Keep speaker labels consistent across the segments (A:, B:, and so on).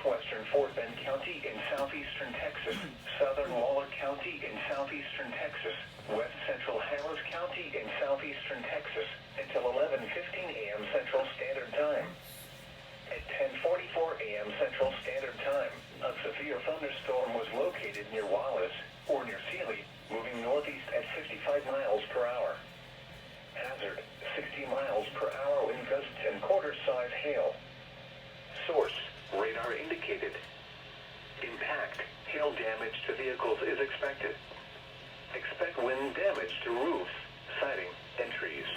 A: northwestern Fort Bend County in southeastern Texas, southern Waller County in southeastern Texas, west central Harris County in southeastern Texas, until 11:15 a.m. Central Standard Time. At 10:44 a.m. Central Standard Time, a severe thunderstorm was located near Wallace, or near Sealy, moving northeast at 55 miles per hour. Hazard, 60 miles per hour wind gusts and quarter-size hail. Source, radar indicated. Impact, hail damage to vehicles is expected. Expect wind damage to roofs, siding, and trees.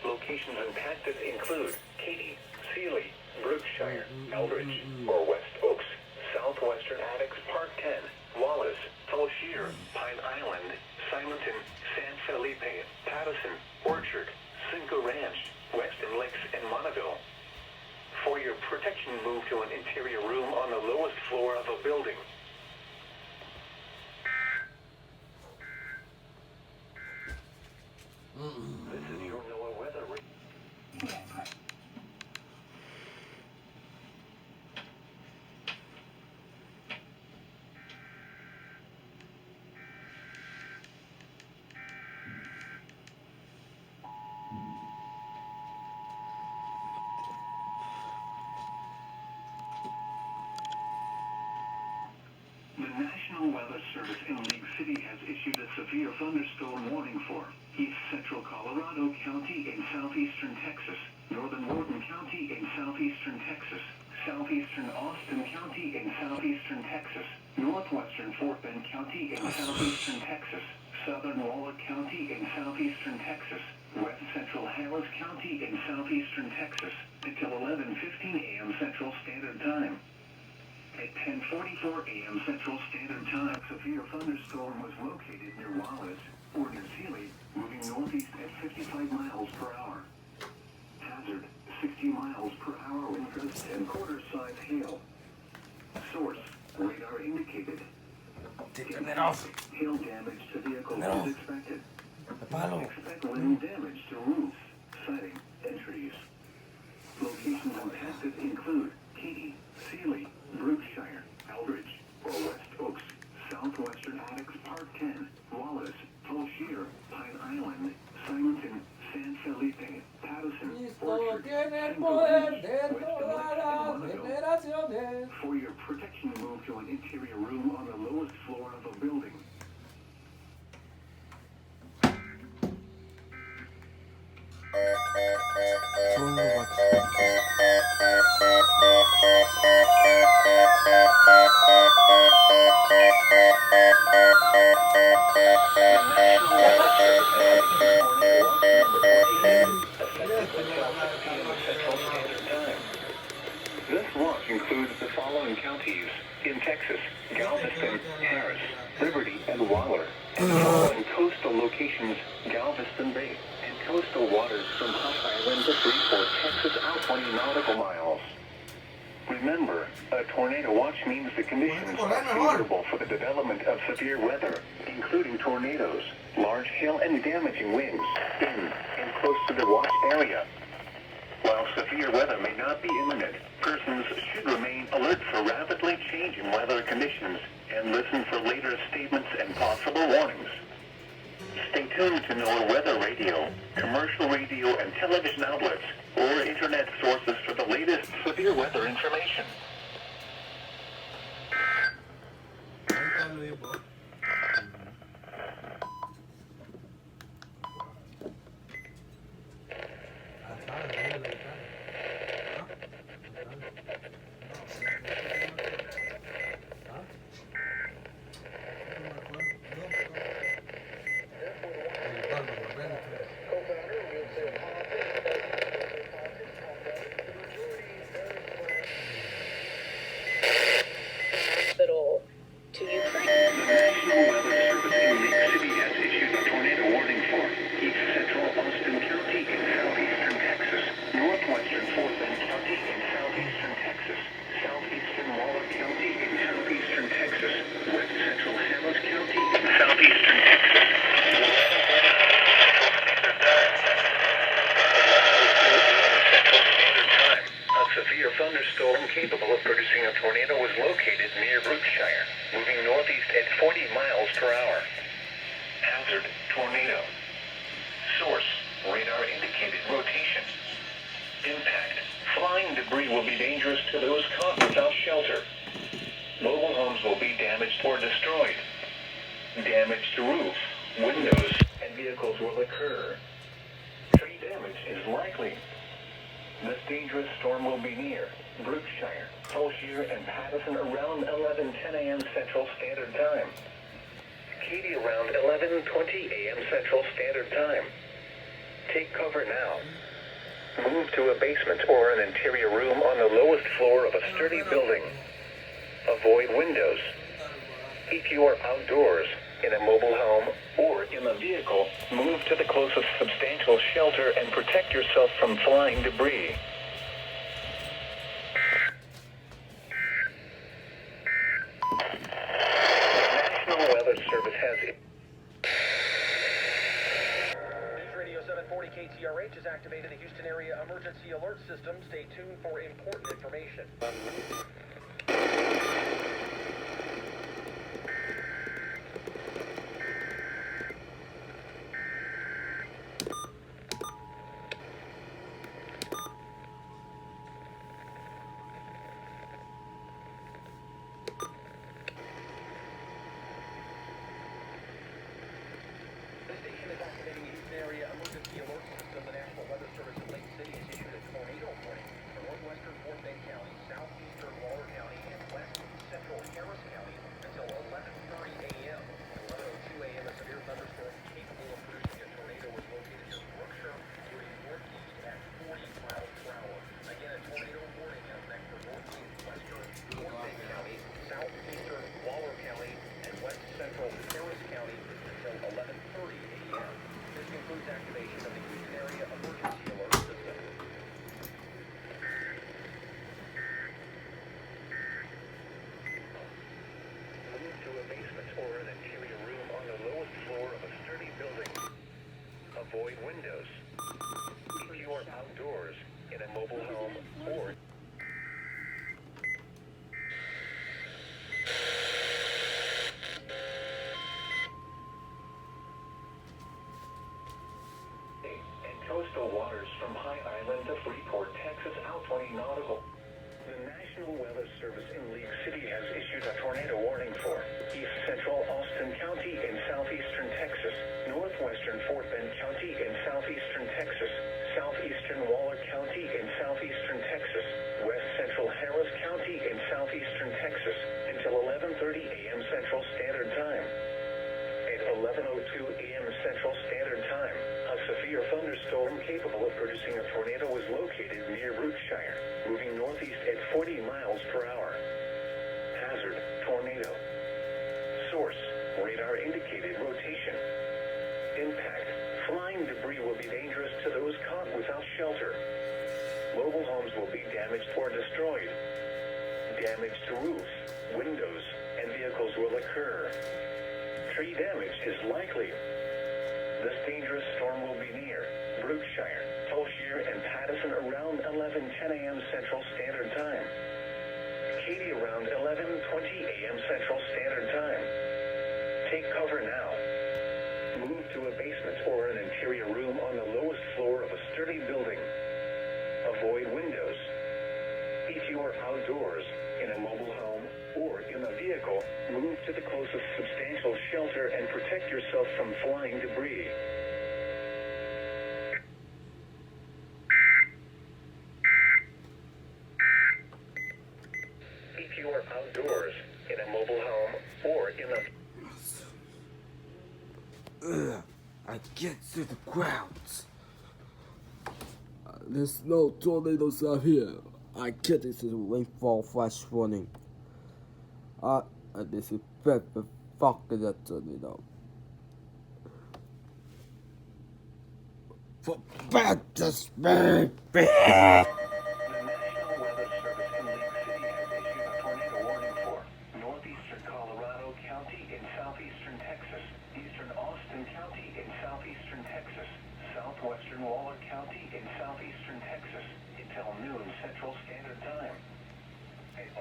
A: Locations impacted include Katy, Sealy, Brookshire, Eldridge, or West Oaks, Southwestern Attucks Park 10, Wallace, Tulshire, Pine Island, Simonton, San Felipe, Patterson, Orchard, Cinco Ranch, Weston Lakes, and Monteville. For your protection, move to an interior room on the lowest floor of a building. This is your NOAA weather. The National Weather Service in League City has issued a severe thunderstorm warning for East Central Colorado County in southeastern Texas, Northern Wharton County in southeastern Texas, southeastern Austin County in southeastern Texas, northwestern Fort Bend County in southeastern Texas, southern Waller County in southeastern Texas, west central Harris County in southeastern Texas, until 11:15 a.m. Central Standard Time. At 10:44 a.m. Central Standard Time, a severe thunderstorm was located near Wallace, or near Sealy, moving northeast at 55 miles per hour. Hazard, 60 miles per hour wind gusts and quarter-size hail. Source, radar indicated.
B: Take that off.
A: Hail damage to vehicles
B: No.
A: is expected.
B: The palo.
A: Expect wind damage to roofs, siding, and trees. Locations impacted include Katy, Sealy, Brookshire, Eldridge, or West Oaks, Southwestern Attucks Park 10, Wallace, Tulshire, Pine Island, Simonton, San Felipe, Patterson, Orchard, Cinco Ranch, Weston Lakes, and Monteville. For your protection, move to an interior room on the lowest floor of a building. This watch includes the following counties in Texas: Galveston, Harris, Liberty, and Waller. And the following coastal locations: Galveston Bay and coastal waters from High Island to Freeport, Texas, out 20 nautical miles. Remember, a tornado watch means the conditions are favorable for the development of severe weather, including tornadoes, large hail, and damaging winds in and close to the watch area. While severe weather may not be imminent, persons should remain alert for rapidly changing weather conditions and listen for later statements and possible warnings. Stay tuned to NOAA Weather Radio, commercial radio and television outlets, or internet sources for the latest severe weather information.
C: Hospital to Ukraine.
A: producing a tornado was located near Brookshire, moving northeast at 40 miles per hour. Hazard, tornado. Source, radar indicated rotation. Impact, flying debris will be dangerous to those caught without shelter. Mobile homes will be damaged or destroyed. Damage to roofs, windows, and vehicles will occur. Tree damage is likely. This dangerous storm will be near Brookshire, Fulshire, and Pattison around 11:10 a.m. Central Standard Time. Katy around 11:20 a.m. Central Standard Time. Take cover now. Move to a basement or an interior room on the lowest floor of a sturdy building. Avoid windows. If you are outdoors, in a mobile home, or in a vehicle, move to the closest substantial shelter and protect yourself from flying debris. The National Weather Service has...
C: News Radio 740 KTRH has activated the Houston Area Emergency Alert System. Stay tuned for important information. This station is activating the Houston Area Emergency Alert System. The National Weather Service in Lake City has issued a tornado warning for northwestern Fort Bend County, southeastern Waller County, and west central Harris County until 11:30 a.m. At 11:02 a.m., a severe thunderstorm capable of producing a tornado was located near Brookshire, moving northeast at 40 miles per hour. Again, a tornado warning in effect for northeast western Fort Bend County, southeastern Waller County, and west central Harris County until 11:30 a.m. This concludes activation of the Houston Area Emergency Alert System.
A: Move to a basement or an interior room on the lowest floor of a sturdy building. Avoid windows. If you are outdoors, in a mobile home, or... and coastal waters from High Island to Freeport, Texas, out 20 nautical. The National Weather Service in Lake City has issued a tornado warning for east central Austin County in southeastern Texas, northwestern Fort Bend County in southeastern Texas, southeastern Waller County in southeastern Texas, west central Harris County in southeastern Texas until 11:30 a.m. Central Standard Time. At 11:02 a.m. Central Standard Time, a severe thunderstorm capable of producing a tornado was located near Brookshire, moving northeast at 40 miles per hour. Hazard, tornado. Source, radar indicated rotation. Impact, flying debris will be dangerous to those caught without shelter. Mobile homes will be damaged or destroyed. Damage to roofs, windows, and vehicles will occur. Tree damage is likely. This dangerous storm will be near Brookshire, Fulshire, and Pattison around 11:10 a.m. Central Standard Time. Katy around 11:20 a.m. Central Standard Time. Take cover now. Move to a basement or an interior room on the lowest floor of a sturdy building. Avoid windows. If you are outdoors, in a mobile home, or in a vehicle, move to the closest substantial shelter and protect yourself from flying debris. If you are outdoors, in a mobile home, or in a...
B: I can't see the ground. There's no tornadoes out here. I can't see the rainfall flash warning. This is perfect fucking that tornado. For bad this baby.
A: The National Weather Service in Lake City has issued a tornado warning for northeastern Colorado County in southeastern Texas, eastern Austin County in southeastern Texas, southwestern Waller County in southeastern Texas until noon Central Standard Time. At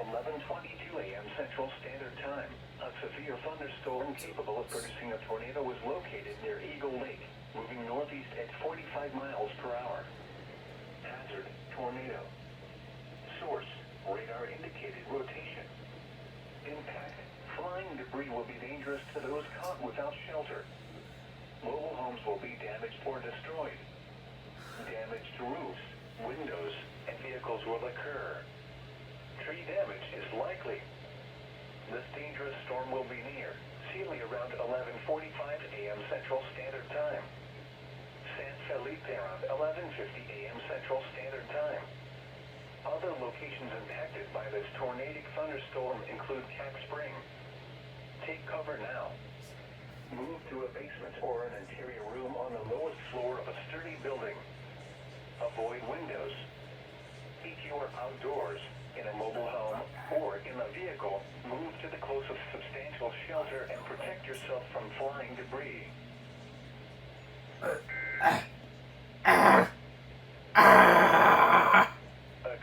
A: 11:22 a.m. Central Standard Time. A severe thunderstorm capable of producing a tornado was located near Eagle Lake, moving northeast at 45 miles per hour. Hazard, tornado. Source, radar indicated rotation. Impact, flying debris will be dangerous to those caught without shelter. Mobile homes will be damaged or destroyed. Damage to roofs, windows, and vehicles will occur. Tree damage is likely. This dangerous storm will be near Sealy around 11:45 a.m. Central Standard Time. San Felipe around 11:50 a.m. Central Standard Time. Other locations impacted by this tornadic thunderstorm include Cack Spring. Take cover now. Move to a basement or an interior room on the lowest floor of a sturdy building. Avoid windows. If you are outdoors, in a mobile home, or in a vehicle, move to the closest substantial shelter and protect yourself from flying debris. A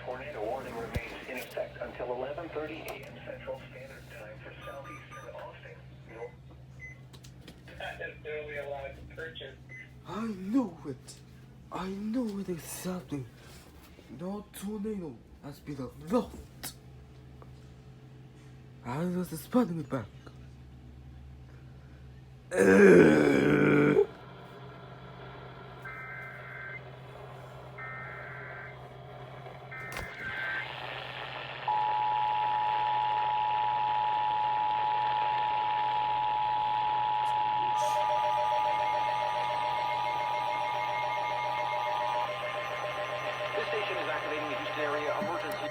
A: tornado warning remains in effect until 11:30 a.m. Central Standard Time for southeastern Austin.
D: Not necessarily allowed to purchase.
B: I know it. I know it exactly. No tornado has been aloft. I was expecting it back.
C: This station is activating the Houston area emergency.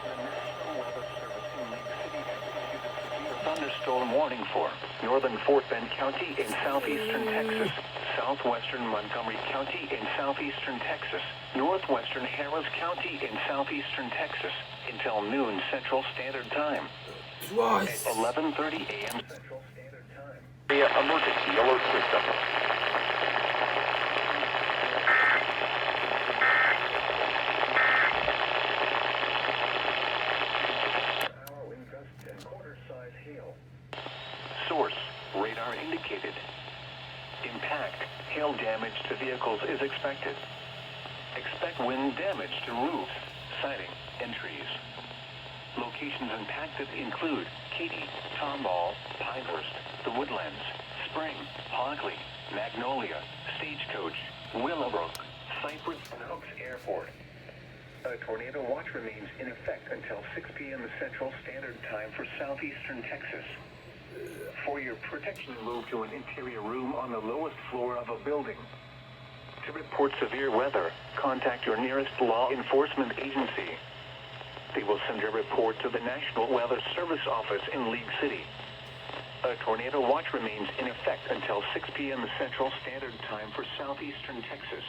A: The National Weather Service in Lake City has issued a severe thunderstorm warning for northern Fort Bend County in southeastern Texas, southwestern Montgomery County in southeastern Texas, northwestern Harris County in southeastern Texas until noon Central Standard Time.
B: Twice.
A: At 11:30 a.m. Central Standard Time.
C: Area emergency alert system.
A: Hour wind gusts and quarter-size hail. Source, radar indicated. Impact, hail damage to vehicles is expected. Expect wind damage to roofs, siding, and trees. Locations impacted include Katy, Tomball, Pinehurst, The Woodlands, Spring, Hockley, Magnolia, Stagecoach, Willowbrook, Cypress, and Oaks Airport. A tornado watch remains in effect until 6 p.m. Central Standard Time for southeastern Texas. For your protection, move to an interior room on the lowest floor of a building. To report severe weather, contact your nearest law enforcement agency. They will send a report to the National Weather Service office in League City. A tornado watch remains in effect until 6 p.m. Central Standard Time for southeastern Texas.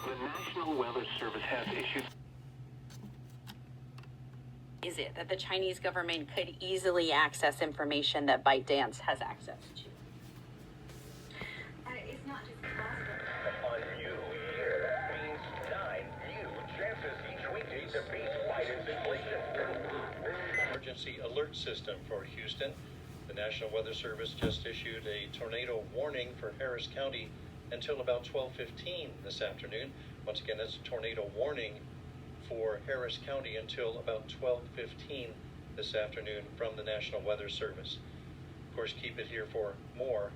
A: The National Weather Service has issued...
E: Is it that the Chinese government could easily access information that ByteDance has access to? It's not just possible.
C: A new year means 9 new chances each weekday to beat Biden's inflation.
F: Emergency alert system for Houston. The National Weather Service just issued a tornado warning for Harris County until about 12:15 this afternoon. Once again, that's a tornado warning for Harris County until about 12:15 this afternoon from the National Weather Service. Of course, keep it here for more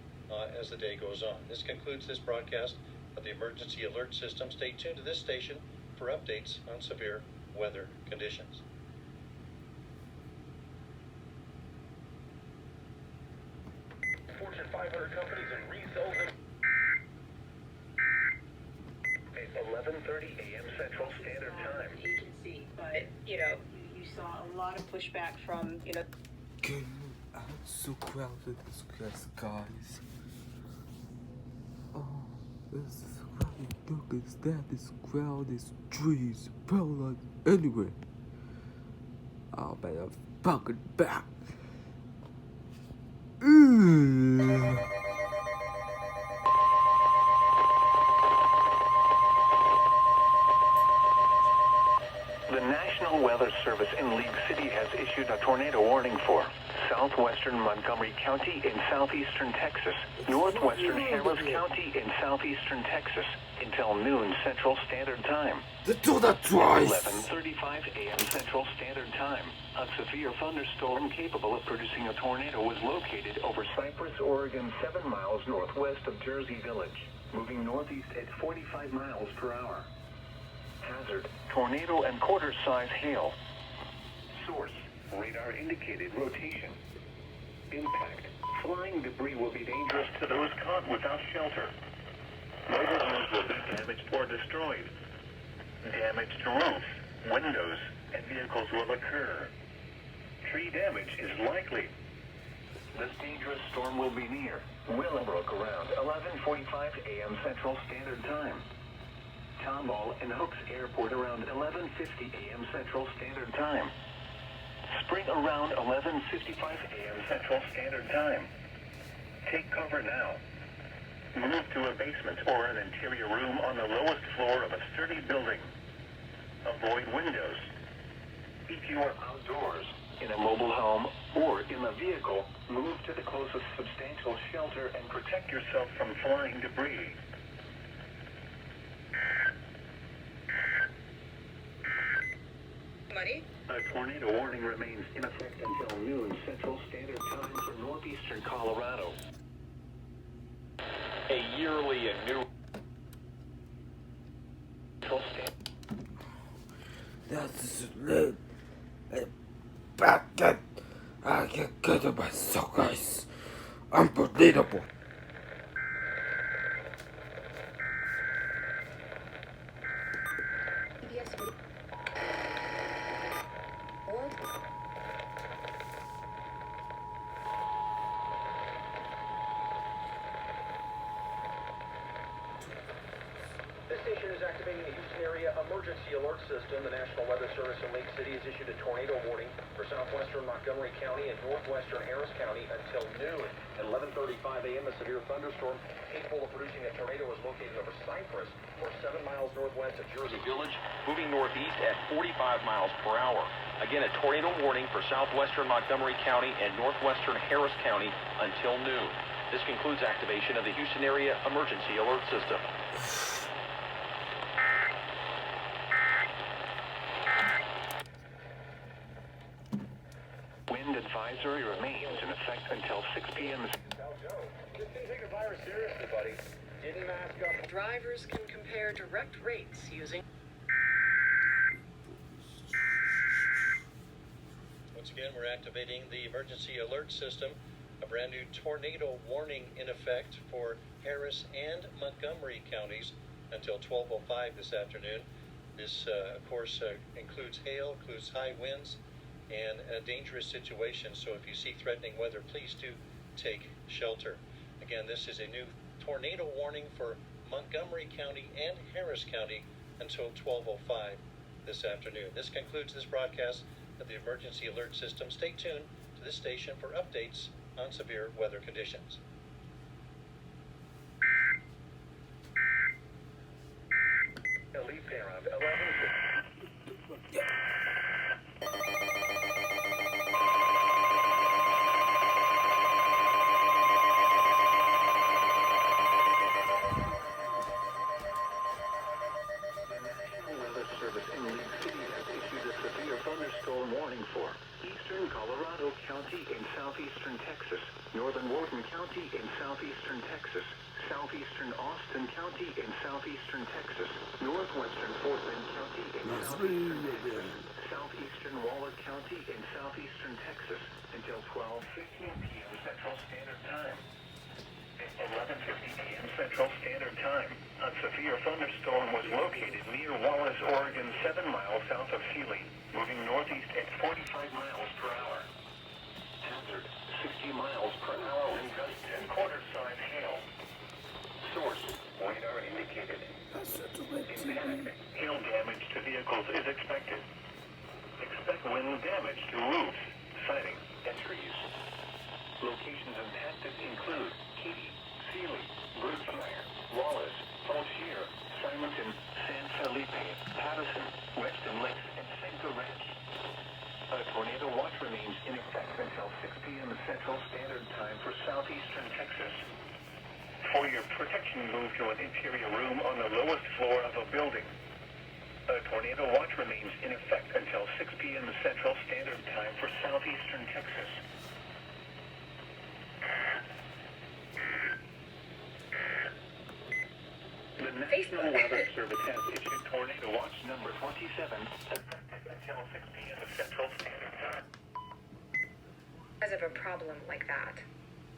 F: as the day goes on. This concludes this broadcast of the Emergency Alert System. Stay tuned to this station for updates on severe weather conditions.
C: Fortune 500 companies and resells them.
A: At 11:30 a.m. Central Standard Time.
E: Agency, but you saw a lot of pushback from
B: I'm so crowded this class, guys. Oh, this is crowded. Look, is that this crowd is trees, paralyzed anywhere. I'll better fuck it back.
A: Weather Service in League City has issued a tornado warning for southwestern Montgomery County in southeastern Texas, northwestern Harris County in southeastern Texas until noon Central Standard Time.
B: They do that twice.
A: 11:35 a.m. Central Standard Time. A severe thunderstorm capable of producing a tornado was located over Cypress, Oregon, 7 miles northwest of Jersey Village, moving northeast at 45 miles per hour. Hazard, tornado and quarter-size hail. Source, radar indicated rotation. Impact, flying debris will be dangerous to those caught without shelter. Mobile homes will be damaged or destroyed. Damage to roofs, windows, and vehicles will occur. Tree damage is likely. This dangerous storm will be near Willowbrook around 11:45 a.m. Central Standard Time. Tomball and Hooks Airport around 11:50 a.m. Central Standard Time. Spring around 11:55 a.m. Central Standard Time. Take cover now. Move to a basement or an interior room on the lowest floor of a sturdy building. Avoid windows. If you are outdoors, in a mobile home, or in a vehicle, move to the closest substantial shelter and protect yourself from flying debris.
D: Money?
A: A tornado warning remains in effect until noon Central Standard Time for northeastern Colorado.
C: A yearly and new
A: Central Standard.
B: That's late. Back then, I get good myself, guys. Unbelievable.
C: This station is activating the Houston area emergency alert system. The National Weather Service in Lake City has issued a tornado warning for southwestern Montgomery County and northwestern Harris County until noon. At 11:35 a.m., a severe thunderstorm capable of producing a tornado is located over Cypress, or 7 miles northwest of Jersey Village, moving northeast at 45 miles per hour. Again, a tornado warning for southwestern Montgomery County and northwestern Harris County until noon. This concludes activation of the Houston area emergency alert system.
A: Wind advisory remains in effect until 6 p.m.
C: Just didn't take the virus seriously, buddy. Didn't mask up.
G: Drivers can compare direct rates using.
F: Once again, we're activating the emergency alert system. A brand new tornado warning in effect for Harris and Montgomery counties until 12:05 this afternoon. This, of course, includes hail, includes high winds, and a dangerous situation. So if you see threatening weather, please do take shelter. Again, this is a new tornado warning for Montgomery County and Harris County until 12:05 this afternoon. This concludes this broadcast of the emergency alert system. Stay tuned to this station for updates on severe weather conditions.
A: Elite around 11:50. Service in League City has issued a severe thunderstorm warning for eastern Colorado County in southeastern Texas, northern Wharton County in southeastern Texas, southeastern Austin County in southeastern Texas, northwestern Fort Bend County in southeastern Texas, southeastern Waller County in southeastern Texas until 12:15 p.m. Central Standard Time. 11:50 a.m. Central Standard Time. A severe thunderstorm was located near Wallace, Oregon, 7 miles south of Sealy, moving northeast at 45 miles per hour. Hazard, 60 miles per hour wind gusts and quarter-size hail. Source, radar indicated. Impact, hail damage to vehicles is expected. Expect wind damage to roofs, siding, and trees. Locations impacted include Katy, Sealy, Brookshire, Wallace, Simonton, San Felipe, Patterson, Weston Lakes, and Cinco Ranch. move to an interior room on the lowest floor of a building. A tornado watch remains in effect until 6 p.m. Central Standard Time for southeastern Texas. The National Weather Service has issued tornado watch number 27 effective until 6 p.m. Central Standard Time.
H: Because of a problem like that,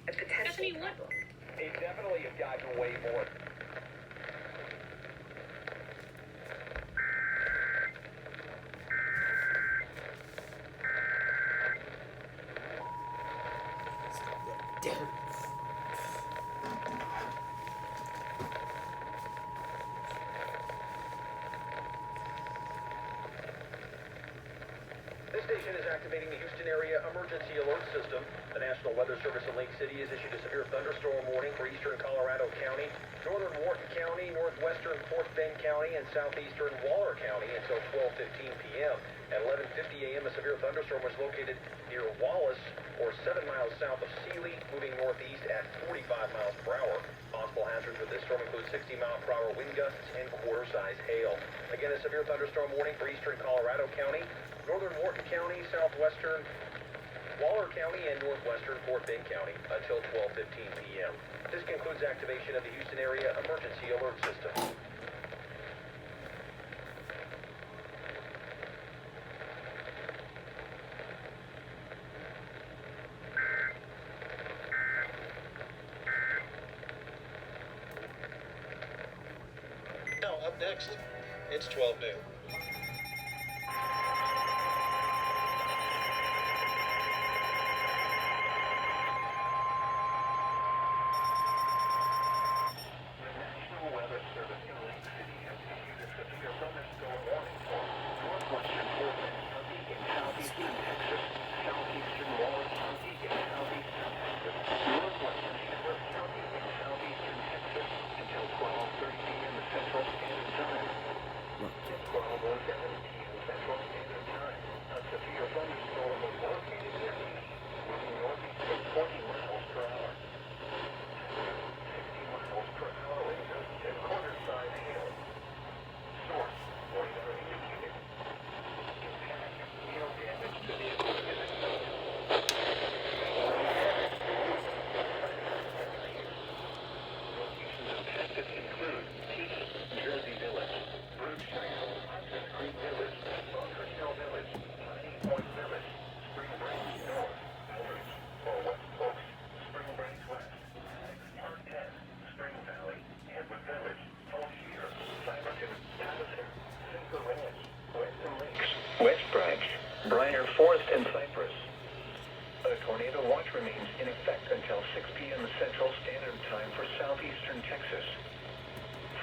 H: a potential
E: Stephanie, what-
H: problem.
C: It definitely has gotten way more.
B: Damn.
C: This station is activating the Houston area emergency alert system. The National Weather Service in Lake City has issued a severe thunderstorm warning for eastern Colorado County, northern Wharton County, northwestern Fort Bend County, and southeastern Waller County until 12:15 p.m. At 11:50 a.m., a severe thunderstorm was located near Wallace, or 7 miles south of Sealy, moving northeast at 45 miles per hour. Possible hazards with this storm include 60-mile-per-hour wind gusts and quarter-size hail. Again, a severe thunderstorm warning for eastern Colorado County, northern Wharton County, southwestern Waller County, and northwestern Fort Bend County until 12:15 p.m. This concludes activation of the Houston area emergency alert system.
F: Now, up next, it's 12 noon.
A: The National Weather Service in Lake City has issued a severe thunderstorm warning for northwestern Fort Bend County in southeastern Texas, southeastern Waller County in southeastern Texas, northwestern Harris County in southeastern Texas until 12:30 p.m. Central Standard Time. At 12:07 p.m. Central Standard Time, a severe thunderstorm was located near the east, moving northeast at 40 miles per hour. 60 miles per hour wind gusts and quarter-size hail. Source, radar indicated. Impact, hail damage to vehicles is expected. Locations impacted include Tea, Jersey Village, Brookside, Hunter's Creek Village, Bunker Hill Village, Piney Point Village, Spring Branch North, Aldridge, or West Oaks, Spring Branch West, Park 10, Spring Valley, Edward Village, Algier, Simonton, Madison, Cinco Ranch, Weston Lakes, West Branch, Briner Forest, and Cypress. A tornado watch remains in effect until 6 p.m. Central Standard Time for southeastern Texas.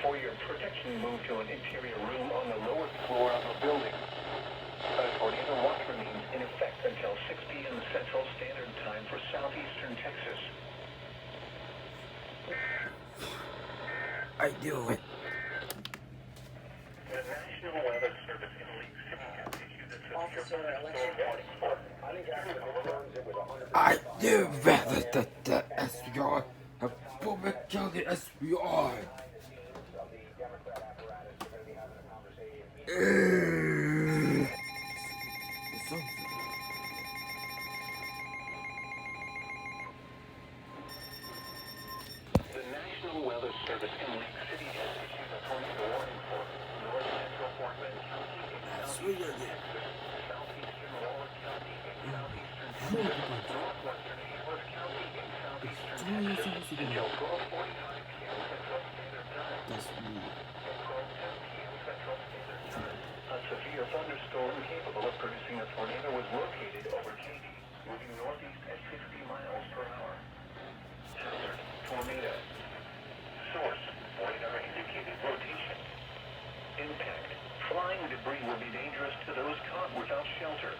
A: For your protection, move to an interior room on the lowest floor of a building. A tornado watch remains in effect until 6 p.m. Central Standard Time for southeastern Texas.
B: I do it.
A: The National Weather Service in Lake City has issued a severe thunderstorm warning for
B: I do rather that the SBI have Fulton County SBI.
A: The National Weather Service in Lake City has issued a tornado warning for north central Fort Bend County in southeastern Texas, southeastern Waller County in southeastern Texas, northwestern Harris County in southeastern Texas until 12:45 p.m. Central Standard Time.
B: That's me.
A: At 12:10 p.m. Central Standard Time, a severe thunderstorm capable of producing a tornado was located over Katy, moving northeast at 60 miles per hour. Hazard, tornado. Source, radar indicated rotation. Impact, flying debris will be dangerous to those caught without shelter.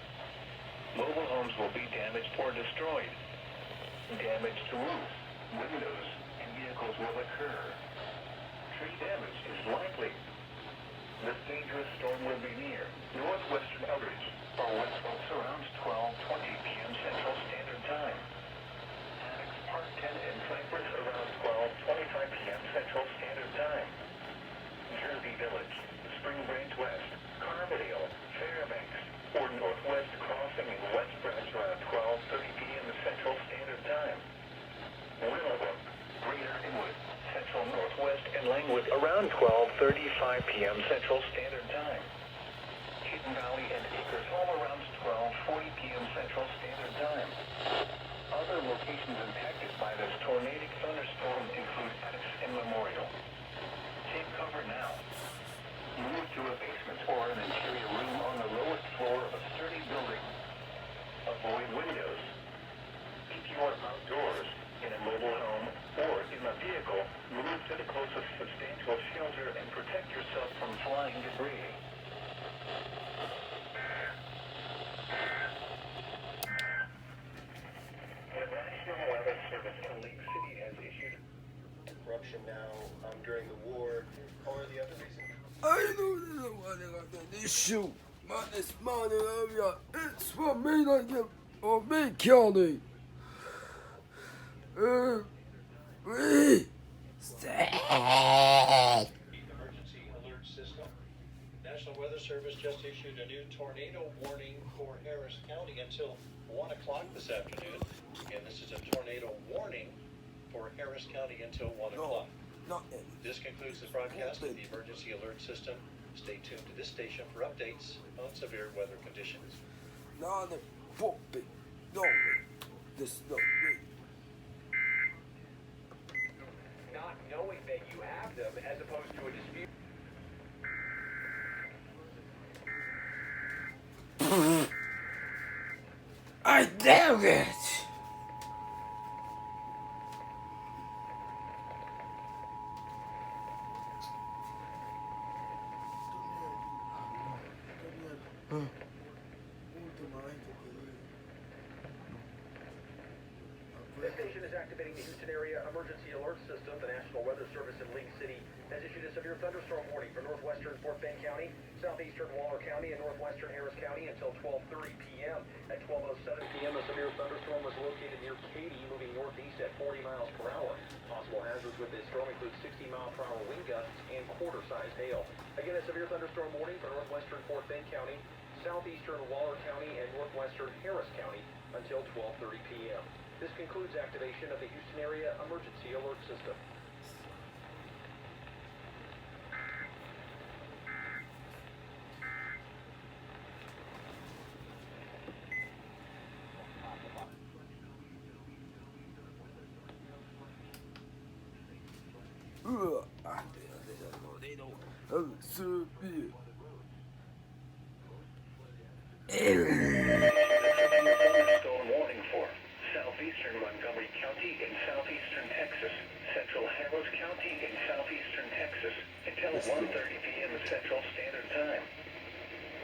A: Mobile homes will be damaged or destroyed. Damage to roofs, windows, and vehicles will occur. Tree damage is likely. This dangerous storm will be near northwestern Eldridge, or West Oaks around 12:20 p.m. Central Standard Time. Park 10 and Cypress around 12:25 p.m. Central Standard around 12:35 p.m. Central Standard Time. Hidden Valley and Acres Home around 12:40 p.m. Central Standard Time. Other locations impacted by this tornadic thunderstorm include Addis and Memorial. Take cover now. Move to a basement or an interior room on the lowest floor of a sturdy building. Avoid windows. If you are outdoors, in a mobile home, or in a vehicle, move to the closest substantial shelter and protect yourself from flying debris. The National Weather Service in Lake City has issued
C: Corruption now during the war, or the other reason.
B: I know this is why they got that issue. Man, this money area, it's for me like him, or me, County.
F: Emergency alert system. National Weather Service just issued a new tornado warning for Harris County until 1 o'clock this afternoon. Again, this is a tornado warning for Harris County until 1 o'clock. This concludes the broadcast of the emergency alert system. Stay tuned to this station for updates on severe weather conditions.
B: No, the puppet. No, this no way.
C: Not knowing that you have them as opposed to a dispute.
B: I damn it!
C: This station is activating the Houston area emergency alert system. The National Weather Service in Lake City has issued a severe thunderstorm warning for northwestern Fort Bend County, southeastern Waller County, and northwestern Harris County until 12:30 p.m. At 12:07 p.m., a severe thunderstorm was located near Katy, moving northeast at 40 miles per hour. Possible hazards with this storm include 60-mile-per-hour wind gusts and quarter-size hail. Again, a severe thunderstorm warning for northwestern Fort Bend County, southeastern Waller County, and northwestern Harris County until 12:30 p.m. This concludes activation of the Houston area emergency alert system.
A: Thunderstorm warning for southeastern Montgomery County and southeastern Texas, central Harris County and southeastern Texas until 1:30 p.m. Central Standard Time.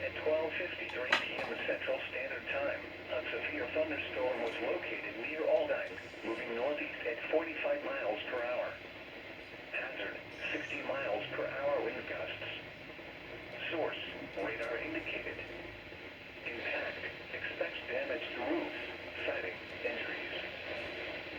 A: At 12:53 p.m. Central Standard Time, a severe thunderstorm was located near Aldine, moving northeast at 45 miles per hour. Hazard, 60 miles per hour wind gusts. Source, radar indicated. Impact, expects damage to roofs, siding, and trees.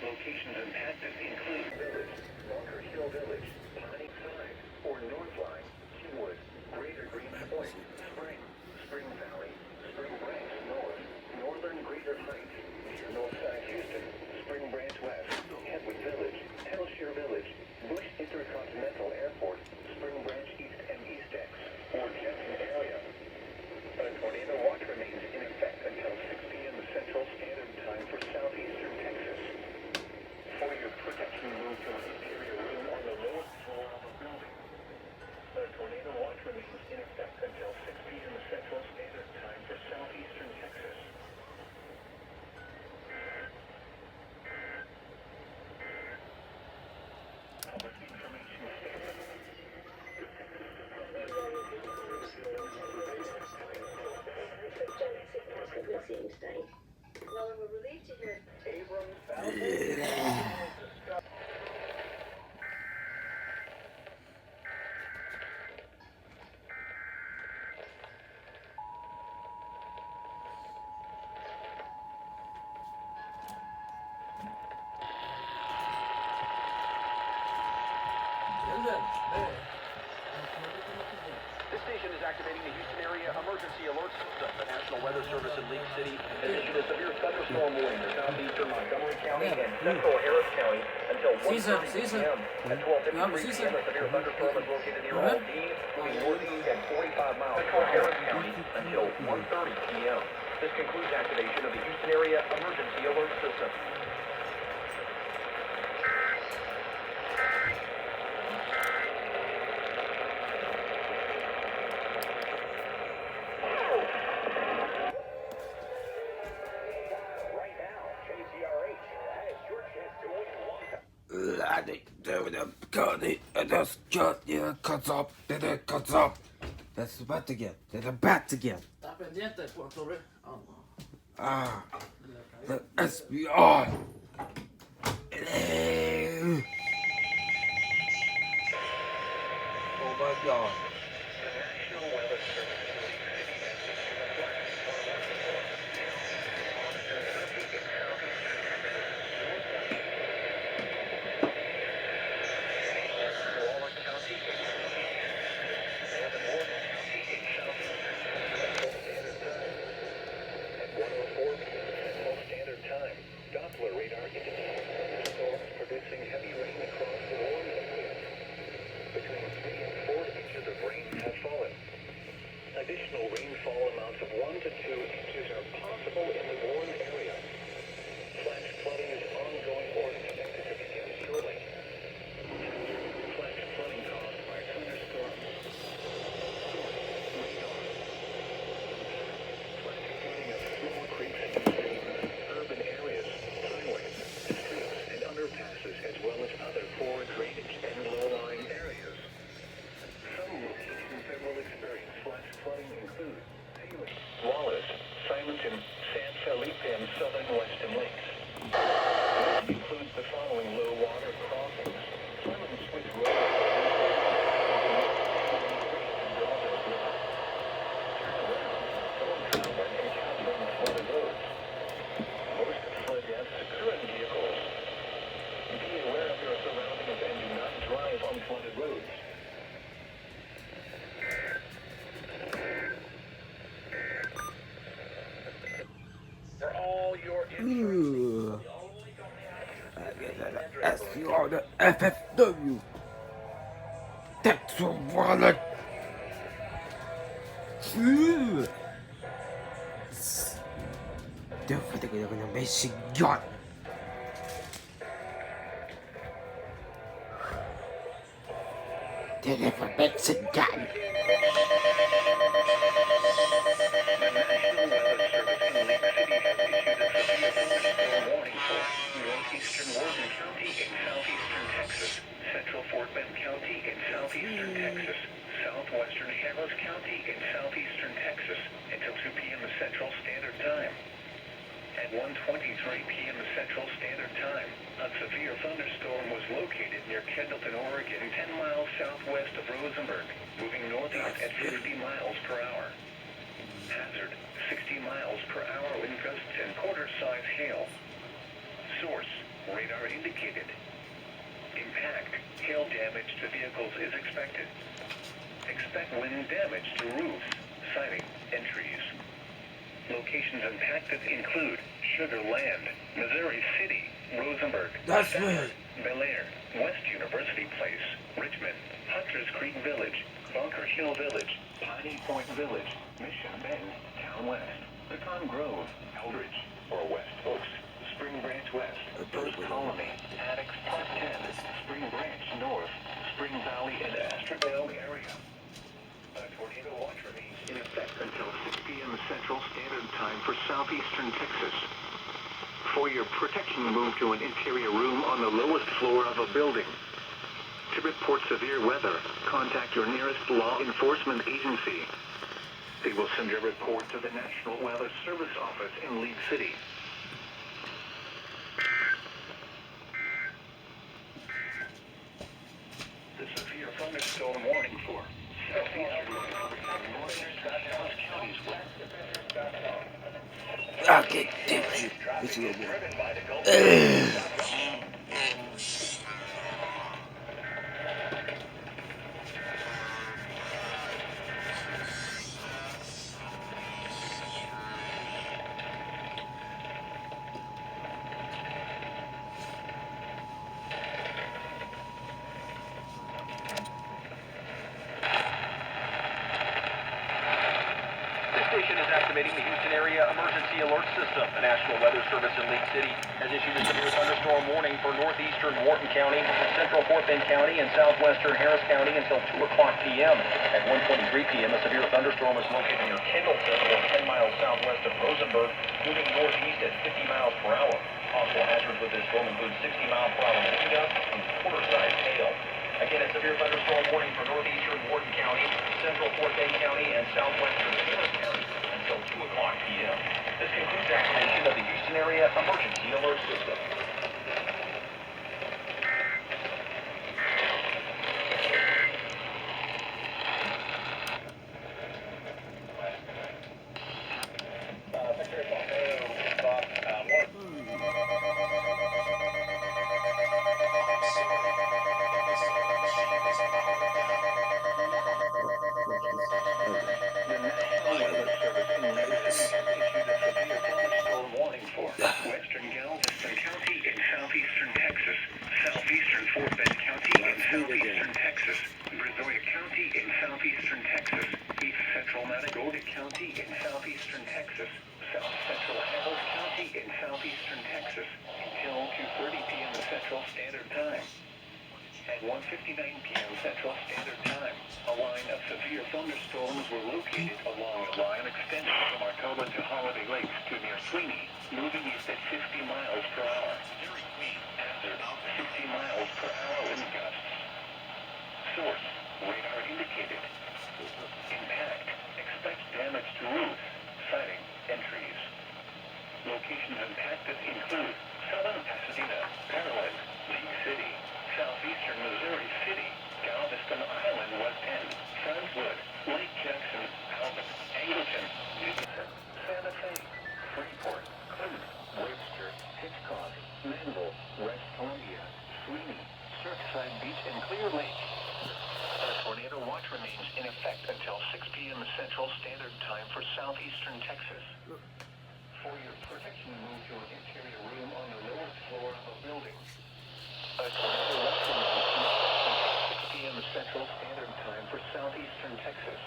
A: Locations impacted include Village, Walker Hill Village, Piney Side, or Northline, Kingwood, Greater Greens Point, Spring Valley, Spring Branch North, Northern Greater Heights, near Northside Houston, Spring Branch West, Hedwig Village, Hellshire Village, Bush Intercontinental Airport, Spring Branch East and East X, or Jackson area. A tornado watch remains in effect until 6 p.m. Central Standard Time for southeastern Texas. For your protection, move to an interior room on the lowest floor of a building. A tornado watch remains in effect until 6 p.m. Central Standard Time for southeastern Texas. Public information statement.
I: Well, we're relieved to hear.
C: This station is activating the Houston area emergency alert system. The National Weather Service in Lake City has issued a severe thunderstorm warning for southeastern Montgomery County and central Harris County until 1:30
B: Season.
C: p.m. At 12:53 p.m., a severe thunderstorm is located near Aldine, moving northeast at 45 miles per hour County until 1:30 p.m. This concludes activation of the Houston area emergency alert system. Right now, KCRH has your chance to win
B: That's bad again. That's bad again.
I: Está pendiente, Puerto Rico. Oh,
B: Ah, the SBI. Oh my God.
A: The National Weather Service in League City has issued a black Waller County in northern Morgan County in southeastern Central Standard Time. At 1:04 p.m. Central Standard Time, Doppler radar indicates thunderstorms producing heavy rain across the warm area. Between 3 and 4 inches of rain have fallen. Additional rainfall amounts of 1 to 2 inches are possible in the warm area. Flash flooding is ongoing or expected to begin shortly. Flash flooding caused by thunderstorms. Radar. Flash flooding of small creeks and streams, urban areas, highways, streets, and underpasses, as well as other poor drainage and low-lying areas. Some locations that will experience flash flooding include Wallace, Simonton, San Felipe, and southern Western Lakes. This includes the following low water crossings: Clemens Switch Road, when encountering flooded roads. Most flood deaths occur in vehicles. Be aware of your surroundings and do not drive on flooded roads.
C: For all your
B: Ugh. I get that SCR, the FFW. That's your wallet. Definitely gonna Michigan. They're for Mexican.
A: The National Weather Service in League City has issued a severe thunderstorm warning for northeastern Morgan County in southeastern Texas, central Fort Bend County in southeastern Texas, southwestern Harris County in southeastern Texas until 2 p.m. Central Standard Time. At 1:23 p.m. Central Standard Time, a severe thunderstorm was located near Kendallton, Oregon, 10 miles southwest of Rosenberg, moving northeast at 50 miles per hour. Hazard, 60 miles per hour wind gusts and quarter-size hail. Source, radar indicated. Impact, hail damage to vehicles is expected. Expect wind damage to roofs, siding, and trees. Locations impacted include Sugar Land, Missouri City, Rosenberg,
B: That's right.
A: Bel Air, West University Place, Richmond, Hunters Creek Village, Bunker Hill Village, Piney Point Village, Mission Bend, Town West, Pecan Grove, Eldridge, or West Oaks, Spring Branch West, First Colony, Addicts Park 10, Spring Branch North, Spring Valley, and Astrodome area. A tornado watch remains in effect until 6 p.m. Central Standard Time for southeastern Texas. For your protection, move to an interior room on the lowest floor of a building. To report severe weather, contact your nearest law enforcement agency. They will send your report to the National Weather Service office in League City. The severe thunderstorm warning for southeastern northern Dallas counties west.
B: Okay, damn you. It's a little more.
A: Driven by the Gulf.
C: station is activating the Houston area emergency alert system. The National Weather Service in Lake City has issued a severe thunderstorm warning for northeastern Wharton County, central Fort Bend County, and southwestern Harris County until 2 o'clock p.m. At 1:23 p.m., a severe thunderstorm is located near Kendallton, or 10 miles southwest of Rosenberg, moving northeast at 50 miles per hour. Possible hazards with this storm include 60-mile-per-hour wind gusts and quarter-sized hail. Again, a severe thunderstorm warning for northeastern Wharton County, central Fort Bend County, and southwestern Harris County until 2 o'clock p.m. This concludes activation of the Houston area emergency alert system.
A: Western Galveston County in southeastern Texas, southeastern Fort Bend County in southeastern Texas, Brazoria County in southeastern Texas, east central Matagorda County in southeastern Texas, south central Harris County in southeastern Texas, until 2:30 p.m. Central Standard Time. At 1:59 p.m. Central Standard Time, a line of severe thunderstorms were located along a line extending from Arcola to Holiday Lakes to near Sweeney, moving east at 60 miles per hour. Hazard, 60 miles per hour wind gusts. Source, radar indicated. Impact, expect damage to roofs, siding, and trees. Locations impacted include southern Pasadena, Pearland, Lake City, southeastern Missouri City, Galveston Island, West End, Friendswood, Lake Jackson, Albert, Angleton, Newton, Santa Fe, Freeport, Clinton, Webster, Hitchcock, Manville, West Columbia, Sweeney, Surfside Beach, and Clear Lake. A tornado watch remains in effect until 6 p.m. Central Standard Time for southeastern Texas. For your protection, move to an interior room on the lowest floor of a building. A tornado watch remains in effect until 6 p.m. Central Standard Time for southeastern Texas.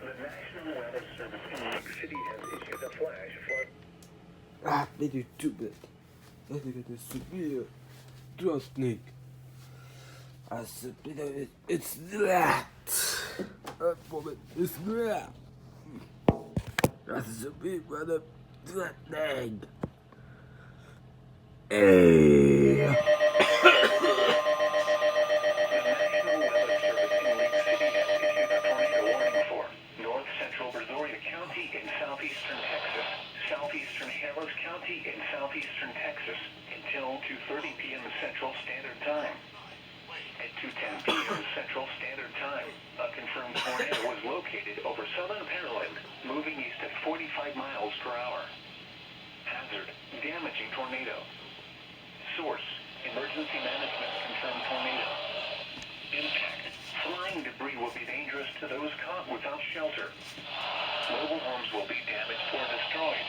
A: The National Weather Service in Lake City has issued a flash flood.
B: Ah, very stupid. Let's look at the severe threatening. It's that. That moment is that. That's severe weather threatening. Hey.
A: Southeastern Texas, southeastern Harris County in southeastern Texas until 2:30 p.m. Central Standard Time. At 2:10 p.m. Central Standard Time, a confirmed tornado was located over southern Pearland, moving east at 45 miles per hour. Hazard, damaging tornado. Source, emergency management confirmed tornado. Impact, flying debris will be dangerous to those caught without shelter. Mobile homes will be damaged or destroyed.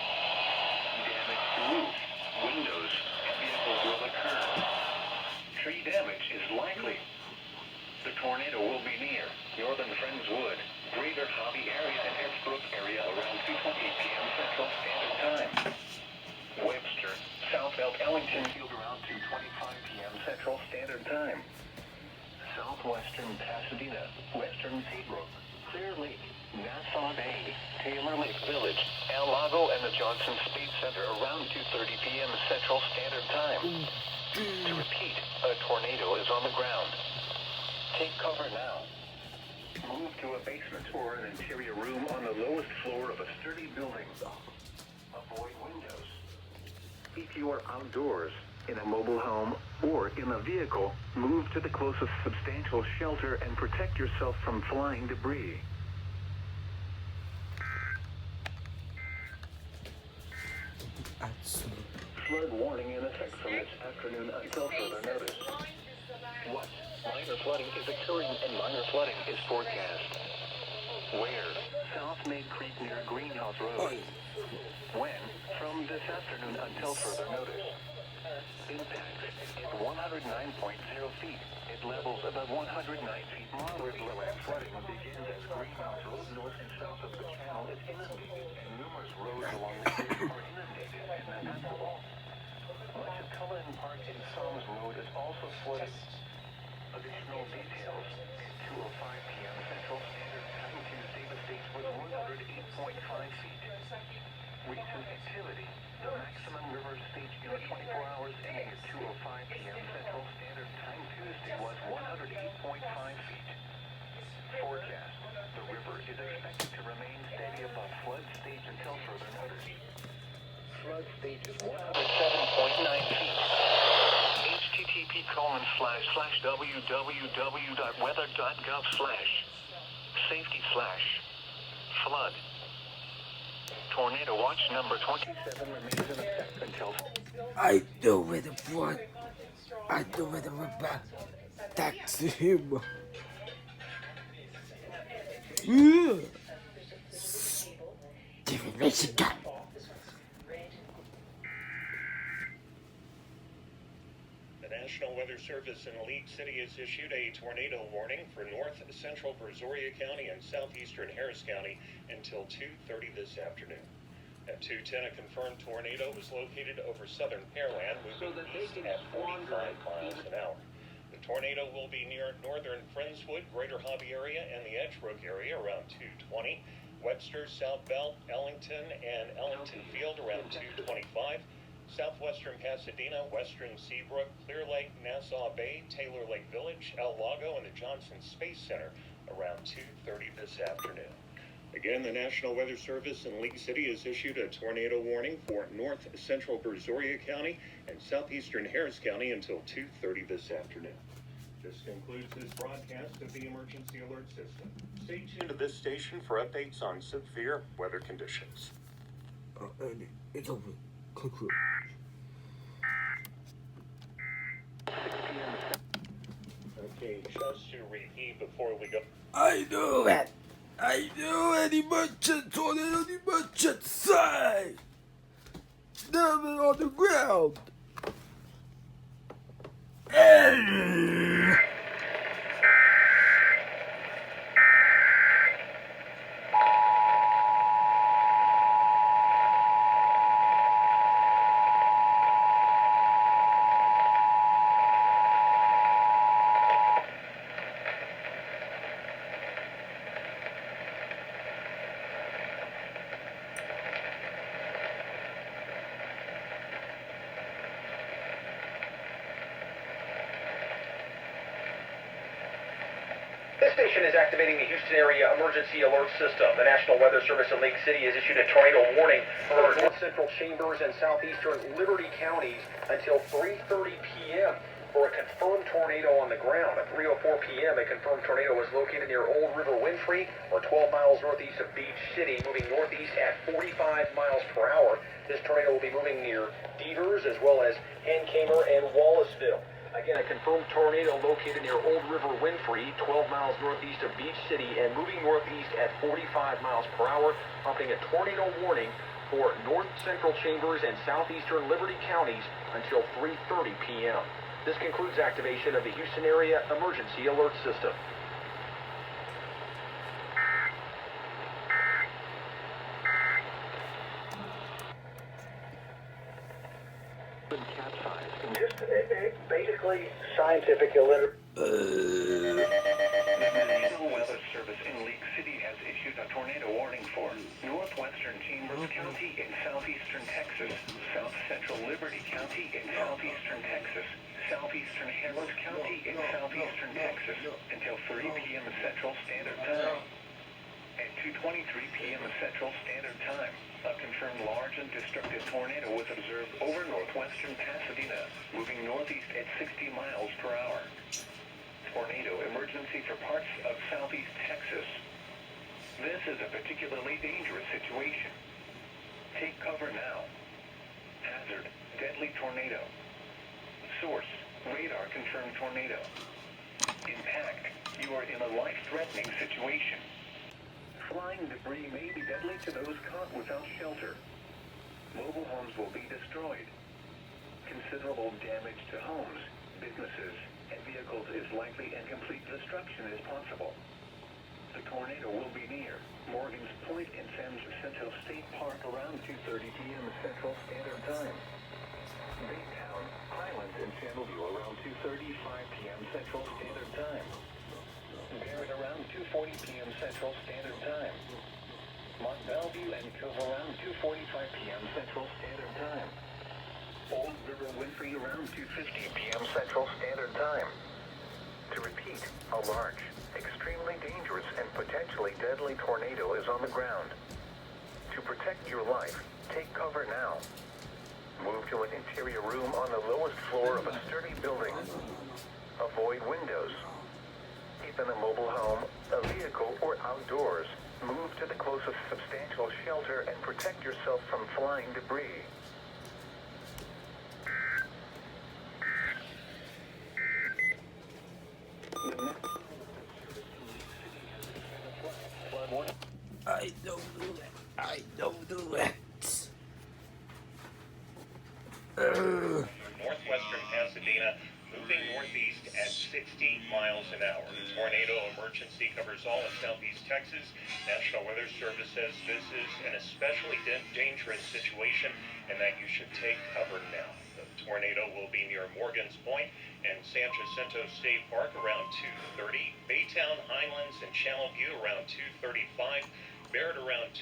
A: Damage to roofs, windows, and vehicles will occur. Tree damage is likely. The tornado will be near northern Friendswood, greater Hobby area, and Hertzbrook area around 2:20 p.m. Central Standard Time. Webster, South Belt Ellington Field around 2:25 p.m. Central Standard Time. Southwestern Pasadena, western Seabrook, Clear Lake, Nassau Bay, Taylor Lake Village, El Lago, and the Johnson Space Center around 2:30 p.m. Central Standard Time. To repeat, a tornado is on the ground. Take cover now. Move to a basement or an interior room on the lowest floor of a sturdy building. Avoid windows. If you are outdoors, in a mobile home, or in a vehicle, move to the closest substantial shelter and protect yourself from flying debris. Flood warning in effect from this afternoon until further notice. What? Minor flooding is occurring and minor flooding is forecast. Where? South Maid Creek near Greenhouse Road. When? From this afternoon until further notice. Impact is 109.0 feet. tide levels above 109 feet. Moderate low-end flooding begins as Greenhouse Road north and south of the channel is inundated, and numerous roads along the coast are inundated and navigable. Much of Cullen Park and Psalms Road is also flooded. Additional details at 2:05 p.m. Central Standard Time Tuesday, the stage was 108.5 feet. Recent activity. The maximum river stage in the 24 hours ending at 2:05 p.m. Central Standard Time Tuesday was 108.5 feet. Forecast. The river is expected to remain steady above flood stage until further notice. Flood stage is 107.9 feet. http://www.weather.gov/safety/flood. Tornado watch number 27 remains in effect until...
B: I know where the blood. I know where the back. That's him. Stephen Michigan.
F: The National Weather Service in League City has issued a tornado warning for north central Brazoria County and southeastern Harris County until 2:30 this afternoon. At 2:10, a confirmed tornado was located over southern Pearland, moving east at 45 miles an hour. The tornado will be near northern Friendswood, Greater Hobby area, and the Edgebrook area around 2:20. Webster, South Bell, Ellington, and Ellington Field around 2:25. Southwestern Pasadena, Western Seabrook, Clear Lake, Nassau Bay, Taylor Lake Village, El Lago, and the Johnson Space Center around 2:30 this afternoon. Again, the National Weather Service in League City has issued a tornado warning for north central Brazoria County and southeastern Harris County until 2:30 this afternoon. This concludes this broadcast of the Emergency Alert System. Stay tuned to this station for updates on severe weather conditions.
B: Andy, it's over. Conclude.
F: Okay, just to repeat before we go.
B: I know it. I know any merchant tornado, any merchant side. Down on the ground.
C: This station is activating the Houston area emergency alert system. The National Weather Service in Lake City has issued a tornado warning for north central Chambers and southeastern Liberty counties until 3:30 p.m. for a confirmed tornado on the ground. At 3:04 p.m., a confirmed tornado was located near Old River Winfrey, or 12 miles northeast of Beach City, moving northeast at 45 miles per hour. This tornado will be moving near Devers as well as Hankamer and Wallaceville. Again, a confirmed tornado located near Old River Winfrey, 12 miles northeast of Beach City, and moving northeast at 45 miles per hour, prompting a tornado warning for north central Chambers and southeastern Liberty counties until 3:30 p.m. This concludes activation of the Houston area emergency alert system.
A: Just basically scientific illiteracy. The National Weather Service in League City has issued a tornado warning for northwestern Chambers County in southeastern Texas, south central Liberty County in southeastern Texas, southeastern Harris County in southeastern Texas until 3 p.m. Central Standard Time. At 2:23 p.m. Central Standard Time, a confirmed large and destructive tornado was observed over northwestern Pasadena, moving northeast at 60 miles per hour. Tornado emergency for parts of southeast Texas. This is a particularly dangerous situation. Take cover now. Hazard, deadly tornado. Source, radar confirmed tornado. Impact, you are in a life-threatening situation. Flying debris may be deadly to those caught without shelter. Mobile homes will be destroyed. Considerable damage to homes, businesses, and vehicles is likely and complete destruction is possible. The tornado will be near Morgan's Point in San Jacinto State Park around 2:30 p.m. Central Standard Time. Baytown, Highlands, and Channelview around 2:35 p.m. Central Standard Time. Barrett around 2:40 p.m. Central Standard Time. Mont Bellevue and Cove around 2:45 p.m. Central Standard Time. Old River Winfrey around 2:50 p.m. Central Standard Time. To repeat, a large, extremely dangerous, and potentially deadly tornado is on the ground. To protect your life, take cover now. Move to an interior room on the lowest floor of a sturdy building. Avoid windows. If in a mobile home, a vehicle, or outdoors, move to the closest substantial shelter and protect yourself from flying debris.
B: I don't do that. I don't do that.
J: Northwestern Pasadena, moving northeast at 60 miles an hour. The tornado emergency covers all of southeast Texas. National Weather Service says this is an especially dangerous situation and that you should take cover now. The tornado will be near Morgan's Point and San Jacinto State Park around 2:30. Baytown, Highlands, and Channelview around 2:35. Barrett around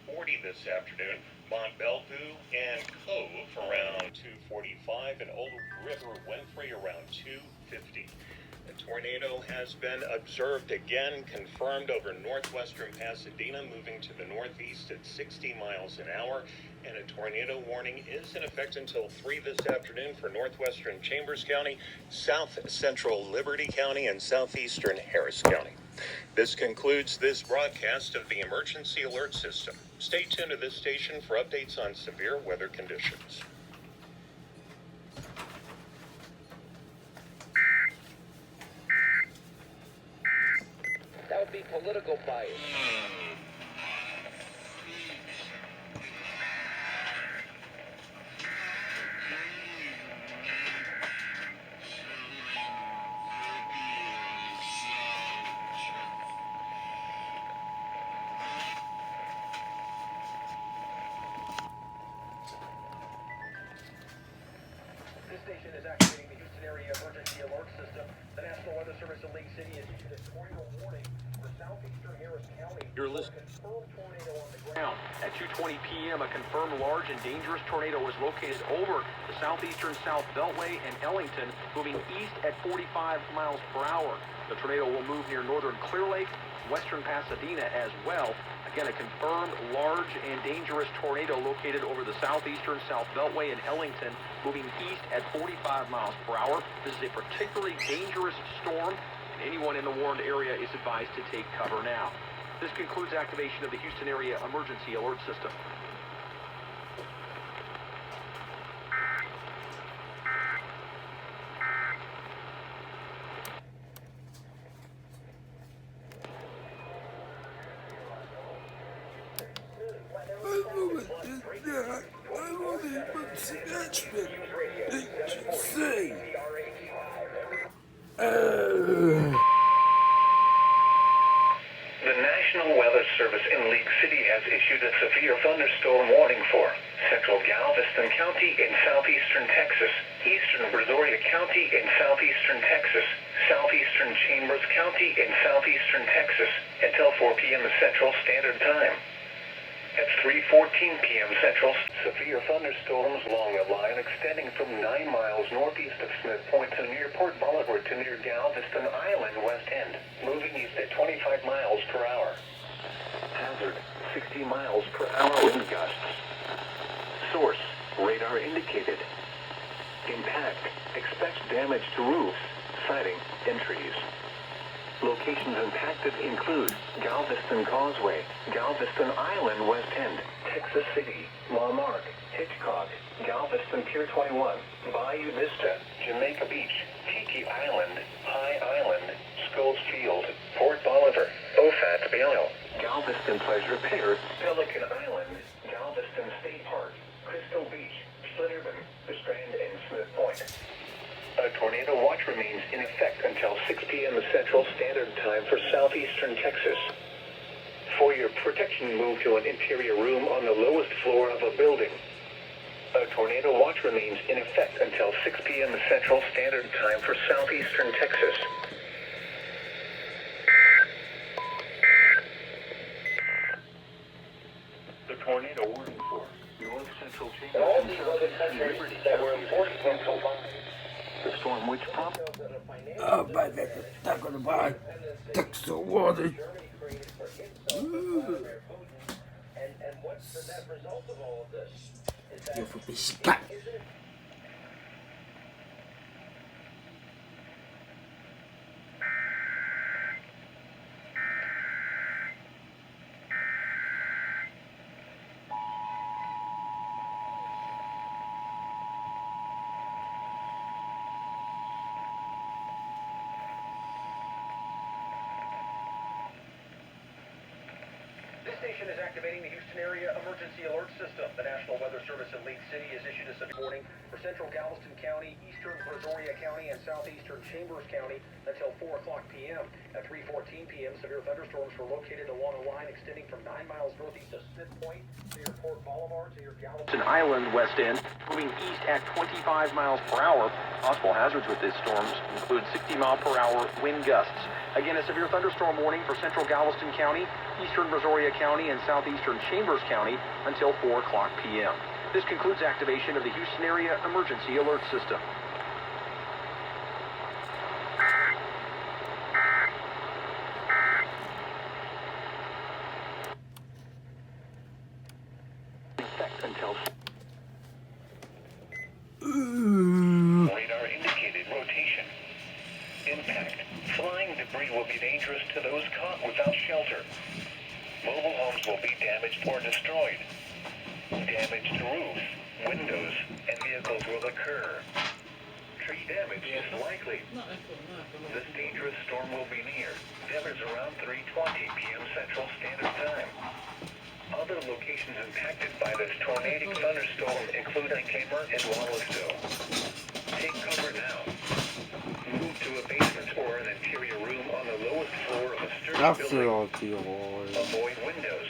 J: 2:40 this afternoon. Mont Bellevue and Cove around 2:45, and Old River Winfrey around 2:50. The tornado has been observed again, confirmed over northwestern Pasadena, moving to the northeast at 60 miles an hour, and a tornado warning is in effect until 3 this afternoon for northwestern Chambers County, south central Liberty County, and southeastern Harris County. This concludes this broadcast of the Emergency Alert System. Stay tuned to this station for updates on severe weather conditions.
C: That would be political bias. This station is activating the Houston area emergency alert system. The National Weather Service in Lake City has issued a tornado warning for southeastern Harris County.
J: You're listening.
C: Confirmed tornado on the ground. At 2:20 p.m., a confirmed large and dangerous tornado was located over the southeastern South Beltway and Ellington, moving east at 45 miles per hour. The tornado will move near northern Clear Lake, western Pasadena as well. Again, a confirmed large and dangerous tornado located over the southeastern South Beltway and Ellington, moving east at 45 miles per hour. This is a particularly dangerous storm, and anyone in the warned area is advised to take cover now. This concludes activation of the Houston area emergency alert system.
A: The National Weather Service in Lake City has issued a severe thunderstorm warning for central Galveston County in southeastern Texas, eastern Brazoria County in southeastern Texas, southeastern Chambers County in southeastern Texas until 4 p.m. Central Standard Time. At 3:14 p.m. Central, severe thunderstorms along a line extending from 9 miles northeast of Smith Point to near Port Boulevard to near Galveston Island West End, moving east at 25 miles per hour. Hazard, 60 miles per hour wind gusts. Source, radar indicated. Impact, expect damage to roofs, siding, and trees. Locations impacted include Galveston Causeway, Galveston Island West End, Texas City, La Marque, Hitchcock, Galveston Pier 21, Bayou Vista, Jamaica Beach, Tiki Island, High Island, Scholes Field, Port Bolivar, Ofat Bale, Galveston Pleasure Pier, Pelican Island, Galveston State Park, Crystal Beach, Slitterman, The Strand, and Smith Point. A tornado watch watch remains in effect until 6 p.m. Central Standard Time for southeastern Texas. For your protection, move to an interior room on the lowest floor of a building. A tornado watch remains in effect until 6 p.m. Central Standard Time for southeastern Texas. The tornado warning for north central Chambers
C: All
A: and
C: these other
A: southeastern
C: countries
A: Liberty
C: that were
A: counties
C: important
A: is
C: when
A: canceled.
C: combined.
A: The storm which prompted
B: But that's a taco to buy. Texas water.
C: Germany created for itself Vladimir Putin. And what's the net result of all of this? Is that
B: Yo fui pescar.
C: isn't it This station is activating the Houston Area Emergency Alert System. The National Weather Service in Lake City has issued a severe warning for central Galveston County, eastern Brazoria County, and southeastern Chambers County until 4 o'clock p.m. At 3:14 p.m., severe thunderstorms were located along a line extending from 9 miles northeast of Smith Point to your Port Boulevard to your Galveston Island West End, moving east at 25 miles per hour. Possible hazards with these storms include 60-mile-per-hour wind gusts. Again, a severe thunderstorm warning for central Galveston County, eastern Brazoria County, and southeastern Chambers County until 4 o'clock p.m. This concludes activation of the Houston Area Emergency Alert System. Effect until
A: radar indicated rotation. Impact. Flying debris will be dangerous to those caught without shelter. Mobile homes will be damaged or destroyed. Damage to roofs, windows, and vehicles will occur. Tree damage is likely. This dangerous storm will be near. Devers around 3:20 p.m. Central Standard Time. Other locations impacted by this tornadic thunderstorm include Kmart and Wallaceville. Take cover now. Move to a basement or an interior room on the lowest floor of a sturdy building. Avoid windows.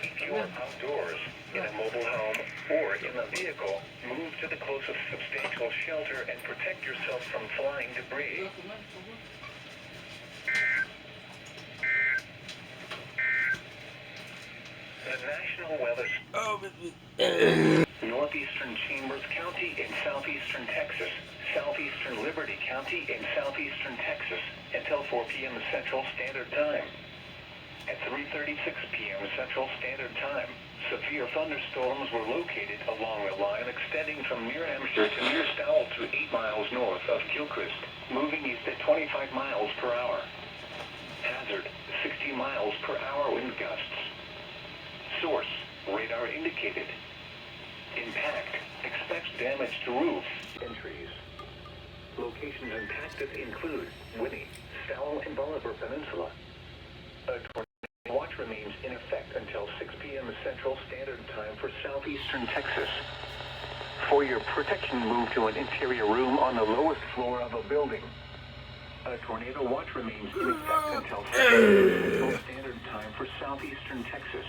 A: If you are outdoors, in a mobile home, or in a vehicle, move to the closest substantial shelter and protect yourself from flying debris. The National Weather Northeastern Chambers County in southeastern Texas, southeastern Liberty County in southeastern Texas until 4 p.m. Central Standard Time. At 3:36 p.m. Central Standard Time, severe thunderstorms were located along the line extending from New Hampshire to near Stowell to 8 miles north of Gilchrist, moving east at 25 miles per hour. Hazard, 60 miles per hour wind gusts. Source, radar indicated. Impact, expects damage to roofs and trees. Locations impacted include Winnie, Stowell, and Bolivar Peninsula. A tornado watch remains in effect until 6 p.m. Central Standard Time for southeastern Texas. For your protection, move to an interior room on the lowest floor of a building. A tornado watch remains in effect until 6 p.m. Central Standard Time for southeastern Texas.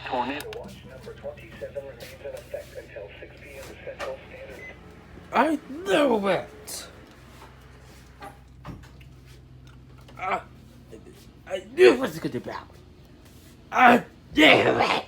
A: Tornado watch number 27 remains in effect until 6 p.m. Central Standard.
B: I know it. I knew what it's gonna be about. I knew it.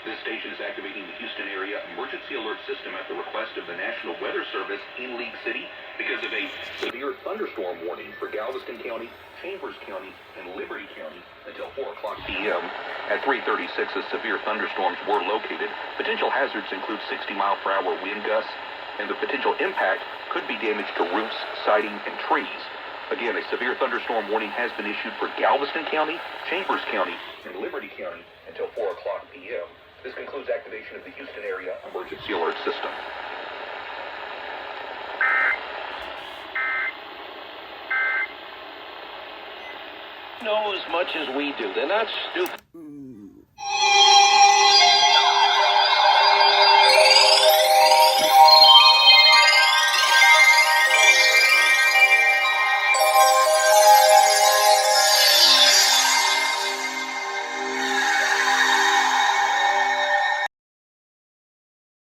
K: This station is activating the Houston Area Emergency Alert System at the request of the National Weather Service in Lake City because of a severe thunderstorm warning for Galveston County, Chambers County, and Liberty County until 4 o'clock p.m. At 3:36, as severe thunderstorms were located. Potential hazards include 60-mile-per-hour wind gusts, and the potential impact could be damage to roofs, siding, and trees. Again, a severe thunderstorm warning has been issued for Galveston County, Chambers County, and Liberty County until 4 o'clock p.m. This concludes activation of the Houston Area Emergency Alert System.
J: Know as much as we do. They're not stupid.